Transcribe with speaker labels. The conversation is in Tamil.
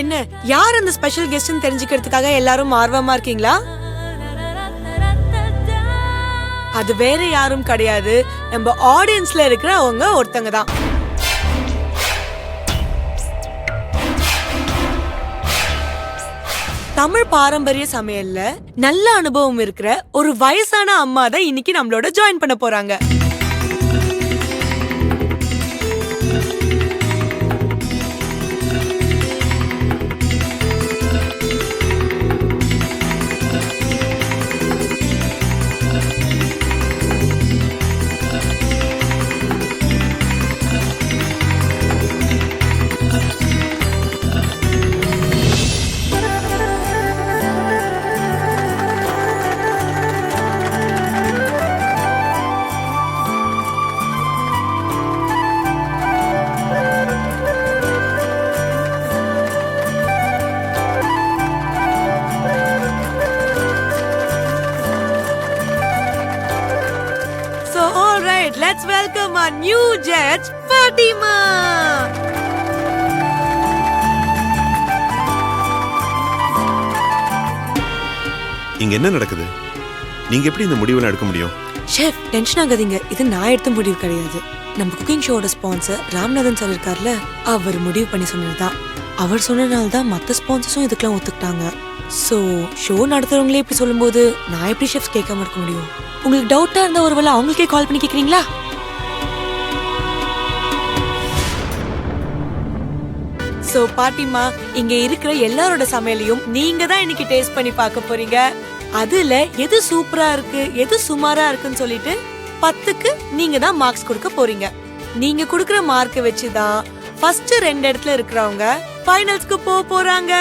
Speaker 1: என்ன யார் அந்த ஸ்பெஷல் கெஸ்ட்னு தெரிஞ்சுக்கிறதுக்காக எல்லாரும் ஆர்வமா இருக்கீங்களா? அது வேற யாரும் கிடையாது, நம்ம ஆடியன்ஸ்ல இருக்கிற அவங்க ஒருத்தங்க தான். தமிழ் பாரம்பரிய சமையல்ல நல்ல அனுபவம் இருக்கிற ஒரு வயசான அம்மா தான் இன்னைக்கு நம்மளோட ஜாயின் பண்ண போறாங்க. Let's welcome our new judge, Fatima.
Speaker 2: இங்க என்ன நடக்குது? நீங்க எப்படி இந்த முடிவுல எடுக்க முடியும்?
Speaker 1: ஷெஃப், டென்ஷன் ஆகாதீங்க. இது நான் எடுத்த முடிவு கிடையாது. நம்ம குக்கிங் ஷோட ஸ்பான்சர் ராம்நாதன் சார் இருக்கார்ல, அவர் முடிவு பண்ணி சொன்னதுதான். அவர் சொன்னனால தான் மற்ற ஸ்பான்சர்ஸும் இதுக்கெல்லாம் ஒத்துக்கிட்டாங்க. ஸோ ஷோ நடத்துறவங்களே இப்படி சொல்லும்போது நான் எப்படி ஷெஃப் கேட்காம இருக்க முடியும்? உங்களுக்கு டவுட்டா இருந்தா ஒருவேளை அவங்களுக்கே கால் பண்ணி கேட்குறீங்களா? சோ பாட்டிமா, இங்க இருக்கிற எல்லாரோட சமையலையும் நீங்க தான் இன்னைக்கு டேஸ்ட் பண்ணி பார்க்க போறீங்க. அதுல எது சூப்பரா இருக்கு, எது சுமாரா இருக்குன்னு சொல்லிட்டு 10க்கு நீங்க தான் மார்க்ஸ் கொடுக்க போறீங்க. நீங்க கொடுக்கிற மார்க்கை வச்சுதான் ஃபர்ஸ்ட் 2 இடத்துல இருக்கிறவங்க ஃபைனல்ஸ்க்கு போறாங்க.